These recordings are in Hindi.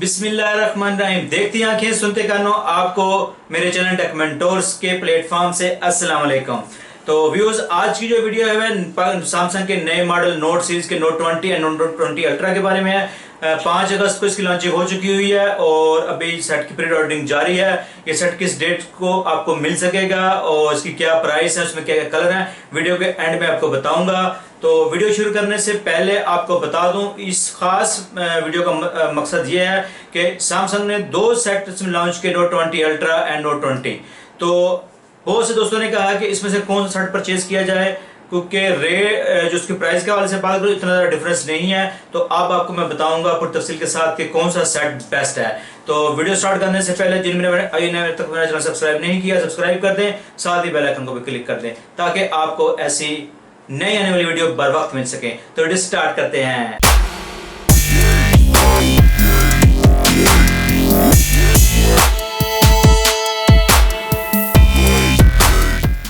बिस्मिल्लाहिर्रहमानिर्रहीम। देखती आंखें सुनते कानों, आपको मेरे चैनल टेकमेंटोर्स के प्लेटफॉर्म से अस्सलाम वालेकुम। तो व्यूअर्स, आज की जो वीडियो है वह सैमसंग के नए मॉडल नोट सीरीज के नोट 20 एंड नोट 20 अल्ट्रा के बारे में है। 5 अगस्त को इसकी लॉन्चिंग हो चुकी हुई है और अभी सेट की प्री ऑर्डरिंग जारी है। ये सेट किस डेट को आपको मिल सकेगा और इसकी क्या प्राइस है, उसमें क्या क्या कलर है, वीडियो के एंड में आपको बताऊंगा। तो वीडियो शुरू करने से पहले आपको बता दूं, इस खास वीडियो का मकसद ये है कि सैमसंग ने 2 सेट लॉन्च किए, नोट 20 अल्ट्रा एंड नोट 20। तो बहुत से दोस्तों ने कहा कि इसमें से कौन सा सेट परचेज किया जाए, क्योंकि रेट जो उसकी प्राइस के हवाले से बात करूँ इतना ज़्यादा डिफरेंस नहीं है। तो अब आपको मैं बताऊंगा पूरी तफसील के साथ कि कौन सा सेट बेस्ट है। तो वीडियो स्टार्ट करने से पहले जिन्होंने अभी तक मेरा चैनल सब्सक्राइब नहीं किया, सब्सक्राइब कर दें, साथ ही बेल आइकन को भी क्लिक कर दें ताकि आपको ऐसी नई आने वाली वीडियो बर वक्त मिल सके। तो वीडियो स्टार्ट करते हैं।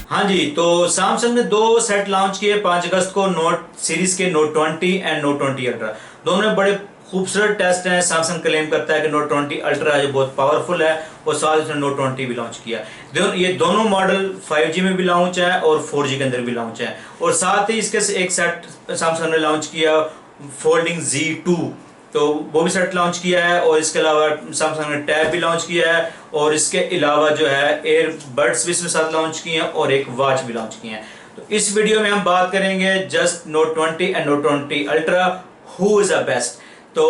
हाँ जी, तो सैमसंग ने 2 सेट लॉन्च किए 5 अगस्त को, नोट सीरीज के नोट 20 एंड नोट 20 अल्ट्रा। दोनों में बड़े खूबसूरत टेस्ट हैं। सैमसंग क्लेम करता है कि नोट 20 अल्ट्रा जो बहुत पावरफुल है, और साथ उसने नोट 20 भी लॉन्च किया। ये दोनों मॉडल 5G में भी लॉन्च है और 4G के अंदर भी लॉन्च है। और साथ ही इसके एक सेट सैमसंग ने लॉन्च किया फोल्डिंग Z2, तो वो भी सेट लॉन्च किया है। और इसके अलावा सैमसंग ने टैब भी लॉन्च किया है, और इसके अलावा जो है एयरबड्स भी इसमें साथ लॉन्च किए हैं और एक वॉच भी लॉन्च किए हैं। तो इस वीडियो में हम बात करेंगे just note 20 and note 20 ultra, who is the best. तो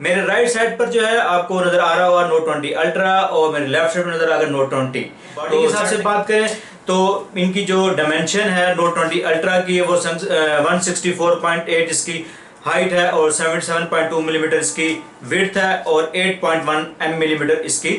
मेरे राइट साइड पर जो है आपको नजर आ रहा होगा नोट 20 अल्ट्रा, और मेरे लेफ्ट साइड पर नजर आ रहा नोट 20। बॉडी के हिसाब से बात करें तो इनकी जो डायमेंशन है नोट 20 अल्ट्रा की, वो 164.8 इसकी हाइट है और 77.2 मिलीमीटर इसकी विड्थ है और 8.1 मिलीमीटर इसकी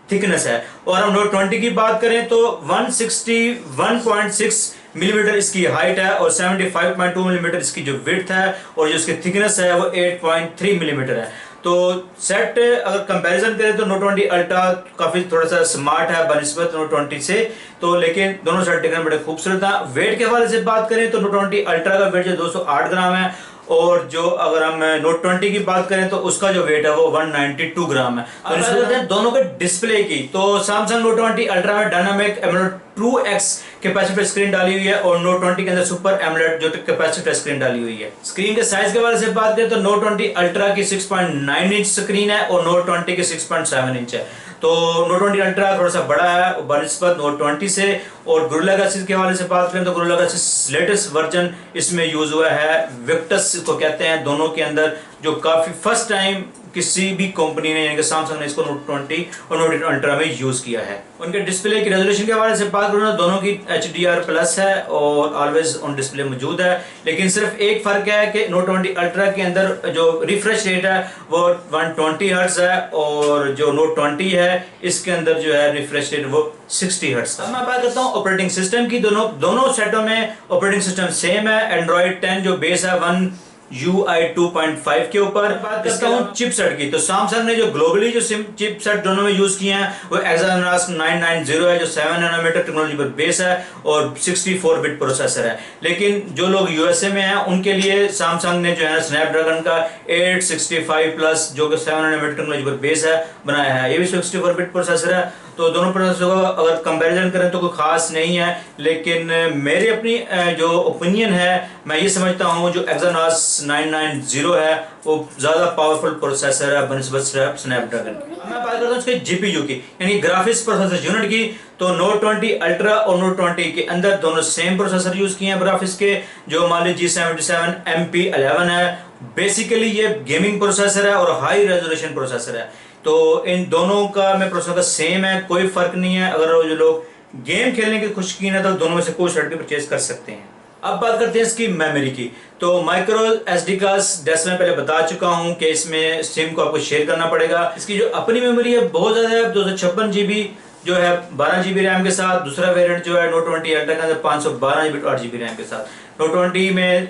थिकनेस है। और हम नोट 20 की बात करें तो 161.6 मिलीमीटर इसकी हाइट है और 75.2 मिलीमीटर इसकी जो विड्थ है, और जो इसकी थिकनेस है वो 8.3 मिलीमीटर है। तो सेट अगर कंपैरिजन करें तो नोट 20 अल्ट्रा काफी थोड़ा सा स्मार्ट है बनिस्बत नोट 20 से, तो लेकिन दोनों सेट देखने में बड़े खूबसूरत है। वेट के हवाले से बात करें तो नोट 20 अल्ट्रा का वेट जो 208 ग्राम है, और जो अगर हम नोट 20 की बात करें तो उसका जो वेट है वो 192 ग्राम है। तो इसमें करते हैं दोनों के डिस्प्ले की। तो सैमसंग नोट 20 अल्ट्रा में dynamic AMOLED true x capacitive screen डाली हुई है, और नोट 20 के अंदर सुपर एमोलेड जो कैपेसिटिव स्क्रीन डाली हुई है। स्क्रीन के साइज के बारे से बात करें तो नोट 20 अल्ट्रा की 6.9 इंच स्क्रीन है और नोट 20 की 6.7 इंच है। तो नोट 20 अल्ट्रा थोड़ा सा बड़ा है बनिस्बत नोट 20 से। और गोरिल्ला ग्लासेस के हवाले से बात करें तो गोरिल्ला ग्लासेस लेटेस्ट वर्जन इसमें यूज हुआ है, विक्टस को कहते हैं दोनों के अंदर, जो काफी फर्स्ट टाइम किसी भी कंपनी ने यानी कि सैमसंग ने इसको नोट 20 और नोट 20 अल्ट्रा में यूज किया है। उनके डिस्प्ले की रेजोल्यूशन के हवाले से बात करूँ तो दोनों की HDR+ है और ऑलवेज ऑन डिस्प्ले मौजूद है। लेकिन सिर्फ एक फर्क है कि नोट 20 अल्ट्रा के अंदर जो रिफ्रेश रेट है वो 120 हर्ट्ज है, और जो नोट 20 है इसके अंदर जो है रिफ्रेश रेट वो 60 हर्ट्ज। अब मैं बात करता हूँ ऑपरेटिंग सिस्टम की। दोनों सेटों में ऑपरेटिंग सिस्टम सेम है, एंड्रॉइड 10 जो बेस है 1 UI 2.5 के ऊपर। बात करता हूँ चिपसेट की, तो सैमसंग ने जो ग्लोबली जो चिपसेट दोनों में यूज किए हैं वो Exynos 990 है, जो 7 नैनोमीटर टेक्नोलॉजी पर बेस है और 64 बिट प्रोसेसर है। लेकिन जो लोग USA में हैं उनके लिए सैमसंग ने जो है स्नैपड्रैगन का 865+ जो कि 7 नैनोमीटर टेक्नोलॉजी पर बेस है बनाया है, ये भी 64 बिट प्रोसेसर है। तो दोनों प्रोसेसर को अगर कंपैरिजन करें तो कोई खास नहीं है, लेकिन मेरी अपनी जो ओपिनियन है मैं ये समझता हूँ जो Exynos 990 है वो ज़्यादा पावरफुल प्रोसेसर है बनिस्बत स्नैपड्रैगन की। मैं बात करता हूँ उसके GPU की यानी ग्राफिक्स प्रोसेसर यूनिट की। तो नोट 20 अल्ट्रा और नोट 20 के अंदर दोनों सेम प्रोसेसर यूज किए हैं ग्राफिक्स के, जो मान लीजिए G77 MP11 है। बेसिकली ये गेमिंग प्रोसेसर है और हाई रेजोल्यूशन प्रोसेसर है। तो इन दोनों का में प्रोसेसर सेम है, कोई फर्क नहीं है। अगर जो लोग गेम खेलने के शौकीन है तो दोनों में से कोई सेट भी परचेज कर सकते हैं। अब बात करते हैं इसकी मेमोरी की। तो माइक्रो SD कार्ड जैसे मैं पहले बता चुका हूं कि इसमें सिम को आपको शेयर करना पड़ेगा। इसकी जो अपनी मेमोरी है बहुत ज्यादा है, 256 GB जो है 12 GB रैम के साथ। दूसरा वेरिएंट जो है नोट 20 अल्ट्रा के अंदर 512 GB 8 GB रैम के साथ। नोट 20 में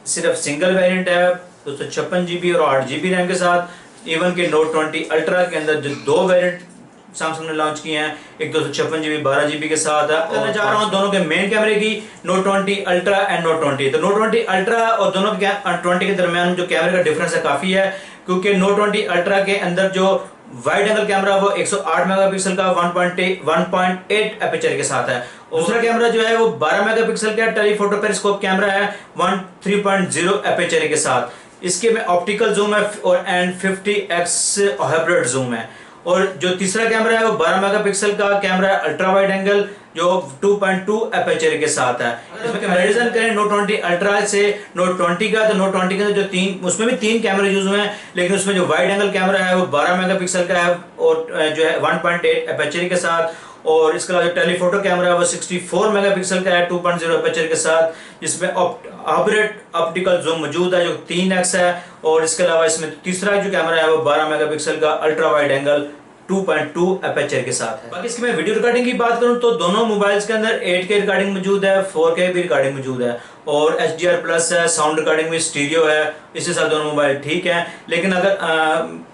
सिर्फ सिंगल वेरिएंट है 256 GB और 8 GB रैम के साथ। इवन के नोट 20 अल्ट्रा के अंदर जो 2 वेरिएंट सैमसंग ने लॉन्च किए हैं, एक 256 GB 12 GB के साथ है। करना चाह रहा हूँ दोनों के मेन कैमरे की, Note 20 अल्ट्रा एंड Note 20। तो Note 20 अल्ट्रा और दोनों के 20 के दरमियान जो कैमरे का डिफरेंस है काफ़ी है, क्योंकि Note 20 अल्ट्रा के अंदर जो वाइड एंगल कैमरा वो 108 मेगापिक्सल का 1.8 एपर्चर के साथ है। दूसरा कैमरा जो है वो 12 मेगापिक्सल का टेलीफोटो पेरिस्कोप कैमरा है 3.0 एपर्चर के साथ। इसके में ऑप्टिकल जूम है और एंड 50x हाइब्रिड जूम है। और जो तीसरा कैमरा है वो 12 मेगापिक्सल का कैमरा है अल्ट्रा वाइड एंगल जो 2.2 एपर्चर के साथ है। इसमें कंपैरिजन करें Note 20 अल्ट्रा से Note 20 का, तो Note 20 के अंदर जो उसमें भी 3 कैमरे यूज हुए हैं, लेकिन उसमें जो वाइड एंगल कैमरा है वो 12 मेगापिक्सल का है और जो है 1.8 एपर्चर के साथ। और इसके अलावा जो टेलीफोटो कैमरा है वो 64 मेगापिक्सल का है 2.0 एपर्चर के साथ, जिसमें हाइब्रिड ऑप्टिकल जूम मौजूद है जो 3x है। और इसके अलावा इसमें तीसरा जो कैमरा है वो 12 मेगापिक्सल का अल्ट्रा वाइड एंगल 2.2 एपर्चर के साथ है। बाकी इसकी मैं वीडियो रिकॉर्डिंग की बात करूं तो दोनों मोबाइल्स के अंदर 8K रिकॉर्डिंग मौजूद है, 4K भी रिकॉर्डिंग मौजूद है और HDR+ है, साउंड रिकॉर्डिंग भी स्टीरियो है। इसके साथ दोनों मोबाइल ठीक है। लेकिन अगर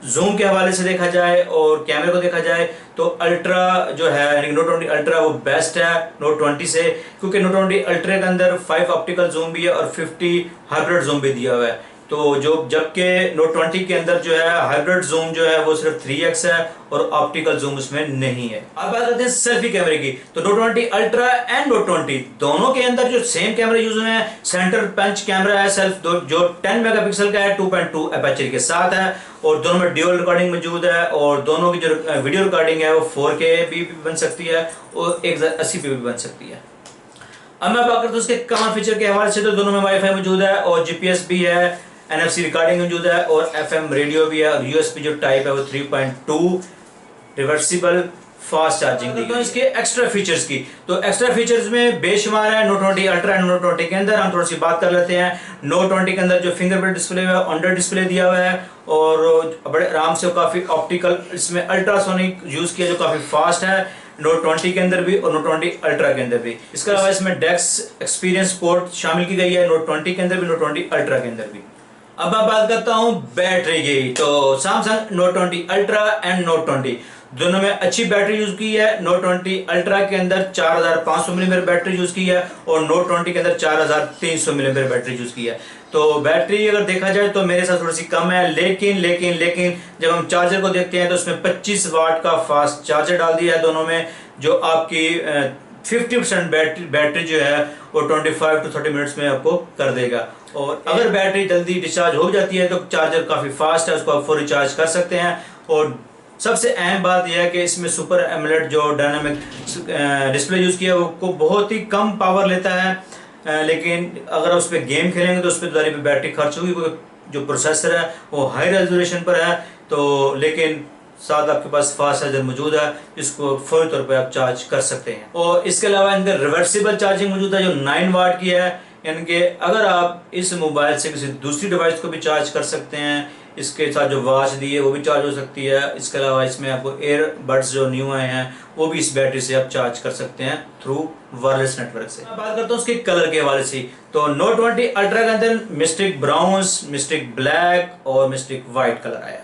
जूम के हवाले से देखा जाए और कैमरे को देखा जाए तो अल्ट्रा जो है यानी Note 20 अल्ट्रा वो बेस्ट है Note 20 से, क्योंकि Note 20 अल्ट्रा के अंदर 5 ऑप्टिकल जूम भी है और 50 हाइब्रिड जूम भी दिया हुआ है। तो जबकि Note 20 के अंदर जो है हाइब्रिड जूम जो है वो सिर्फ 3x है और ऑप्टिकल जूम उसमें नहीं है। अब बात करते हैं सेल्फी कैमरे की, तो Note 20 अल्ट्रा एंड Note 20 दोनों के अंदर जो सेम कैमरे यूज हुए हैं, सेंटर पंच कैमरा है सेल्फ जो 10 मेगापिक्सल का है 2.2 एपर्चर के साथ है और दोनों में ड्यूअल रिकॉर्डिंग मौजूद है। और दोनों की जो वीडियो रिकॉर्डिंग है वो 4K भी बन सकती है और 1080p भी बन सकती है। अब मैं बात करता हूँ उसके कॉमन फीचर के हवाले से, तो दोनों में वाईफाई मौजूद है और GPS भी है, NFC रिकॉर्डिंग मौजूद है और FM रेडियो भी है और USB जो टाइप है वो 3.2 रिवर्सिबल फास्ट चार्जिंग दी। तो इसके एक्स्ट्रा फीचर्स की, तो एक्स्ट्रा फीचर्स में बेशुमार है। Note 20 अल्ट्रा एंड Note 20 के अंदर हम थोड़ी सी बात कर लेते हैं। Note 20 के अंदर जो फिंगरप्रिंट डिस्प्ले है अंडर डिस्प्ले दिया हुआ है और बड़े आराम से काफ़ी ऑप्टिकल इसमें अल्ट्रासोनिक यूज़ किया जो काफ़ी फास्ट है Note 20 के अंदर भी और Note 20 अल्ट्रा के अंदर भी। इसके अलावा इसमें डेक्स एक्सपीरियंस पोर्ट शामिल की गई है Note 20 के अंदर भी, Note 20 अल्ट्रा के अंदर भी। अब मैं बात करता हूं बैटरी की, तो Samsung Note 20 ultra and Note 20 दोनों में अच्छी बैटरी यूज की है। Note 20 अल्ट्रा के अंदर 4500 mAh बैटरी यूज की है और Note 20 के अंदर 4300 mAh बैटरी यूज की है। तो बैटरी अगर देखा जाए तो मेरे साथ थोड़ी सी कम है, लेकिन जब हम चार्जर को देखते हैं तो उसमें 25 वाट का फास्ट चार्जर डाल दिया है दोनों में, जो आपकी 50% बैटरी जो है वो 25 to 30 मिनट्स में आपको कर देगा। और अगर बैटरी जल्दी डिस्चार्ज हो जाती है तो चार्जर काफ़ी फास्ट है, उसको आप फुल रिचार्ज कर सकते हैं। और सबसे अहम बात यह है कि इसमें सुपर एमोलेड जो डायनामिक डिस्प्ले यूज़ किया है वो बहुत ही कम पावर लेता है, लेकिन अगर आप उस पर गेम खेलेंगे तो उस पर पे बैटरी खर्च होगी, क्योंकि जो प्रोसेसर है वो हाई रेजोल्यूशन पर है। तो लेकिन साथ आपके पास फास्ट चार्जर मौजूद है जिसको फौरी तौर पे आप चार्ज कर सकते हैं। और इसके अलावा इनका रिवर्सिबल चार्जिंग मौजूद है जो 9 वाट की है, यानी कि अगर आप इस मोबाइल से किसी दूसरी डिवाइस को भी चार्ज कर सकते हैं। इसके साथ जो वॉच दी है वो भी चार्ज हो सकती है। इसके अलावा इसमें आपको एयरबड्स जो न्यू आए हैं वो भी इस बैटरी से आप चार्ज कर सकते हैं थ्रू वायरलेस नेटवर्क से। मैं बात करता हूँ उसके कलर के हवाले से, तो Note 20 अल्ट्रा के अंदर मिस्टिक ब्राउन्स, मिस्टिक ब्लैक और मिस्टिक वाइट कलर आया।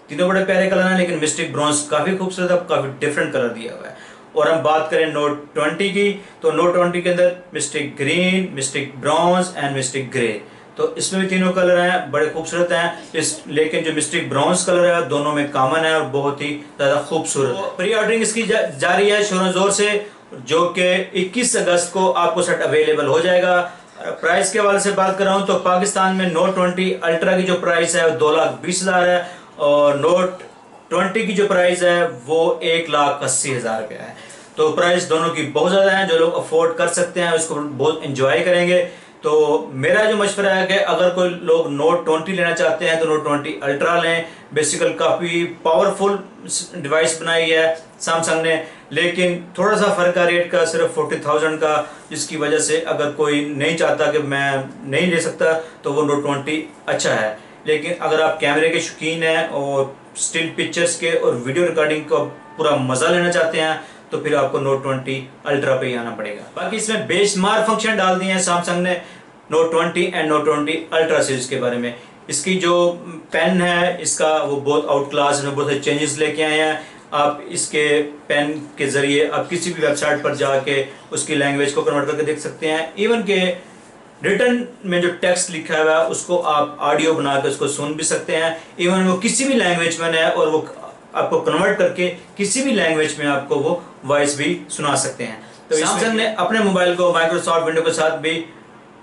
तीनों बड़े प्यारे कलर हैं, लेकिन मिस्टिक ब्राउन्स काफ़ी खूबसूरत है, काफ़ी डिफरेंट कलर दिया हुआ है। और हम बात करें Note 20 की, तो Note 20 के अंदर mystic green, mystic browns and mystic grey, तो इसमें भी तीनों कलर हैं, बड़े खूबसूरत हैं। लेकिन जो मिस्टिक ब्राउन्स कलर है दोनों में कॉमन है और बहुत ही ज़्यादा खूबसूरत है। प्री ऑर्डरिंग इसकी जारी है शोर जोर से, जो कि 21 अगस्त को आपको सेट अवेलेबल हो जाएगा। प्राइस के हवाले से बात कर रहा हूँ तो पाकिस्तान में Note 20 अल्ट्रा की जो प्राइस है वो 2,20,000 है और Note 20 की जो प्राइस है वो 1,80,000 रुपया है। तो प्राइस दोनों की बहुत ज़्यादा है, जो लोग अफोर्ड कर सकते हैं उसको बहुत इंजॉय करेंगे। तो मेरा जो मशवरा है कि अगर कोई लोग Note 20 लेना चाहते हैं तो Note 20 अल्ट्रा लें। बेसिकल काफ़ी पावरफुल डिवाइस बनाई है सैमसंग ने, लेकिन थोड़ा सा फ़र्क है रेट का, सिर्फ 40,000 का, जिसकी वजह से अगर कोई नहीं चाहता कि मैं नहीं ले सकता तो वो Note 20 अच्छा है। लेकिन अगर आप कैमरे के शौकीन हैं और स्टिल पिक्चर्स के और वीडियो रिकॉर्डिंग का पूरा मज़ा लेना चाहते हैं तो फिर आपको Note 20 अल्ट्रा पे ही आना पड़ेगा। बाकी इसमें बेशुमार फंक्शन डाल दिए हैं सैमसंग ने Note 20 and Note 20 ultra series के बारे में। इसकी जो पेन है इसका वो बहुत आउट क्लास में बहुत से चेंजेस लेके आए हैं। आप इसके पेन के ज़रिए आप किसी भी वेबसाइट पर जाके उसकी लैंग्वेज को कन्वर्ट करके देख सकते हैं। इवन के रिटर्न में जो टेक्स्ट लिखा हुआ है उसको आप ऑडियो बना के उसको सुन भी सकते हैं। इवन वो किसी भी लैंग्वेज में है और वो आपको कन्वर्ट करके किसी भी लैंग्वेज में आपको वो वॉइस भी सुना सकते हैं। तो सैमसंग ने अपने मोबाइल को माइक्रोसॉफ्ट विंडो के साथ भी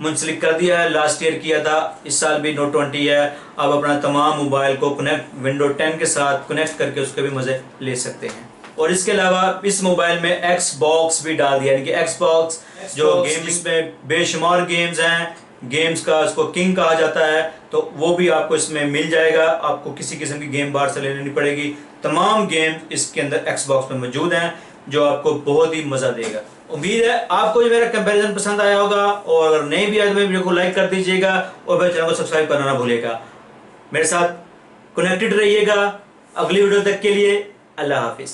मुंसलिक कर दिया है। लास्ट ईयर किया था, इस साल भी नोट 20 है। आप अपना तमाम मोबाइल को कनेक्ट विंडो 10 के साथ कनेक्ट करके उसके भी मजे ले सकते हैं। और इसके अलावा इस मोबाइल में एक्सबॉक्स भी डाल दिया, यानी कि एक्सबॉक्स जो गेम्स में बेशुमार गेम्स हैं, गेम्स का उसको किंग कहा जाता है, तो वो भी आपको इसमें मिल जाएगा। आपको किसी किस्म की गेम बाहर से लेनी नहीं पड़ेगी। तमाम गेम इसके अंदर एक्सबॉक्स में मौजूद हैं जो आपको बहुत ही मजा देगा। उम्मीद है आपको ये मेरा कंपैरिजन पसंद आया होगा, और अगर नहीं भी आया तो मेरे वीडियो को लाइक कर दीजिएगा और मेरे चैनल को सब्सक्राइब करना ना भूलिएगा। मेरे साथ कनेक्टेड रहिएगा। अगली वीडियो तक के लिए अल्लाह हाफिज।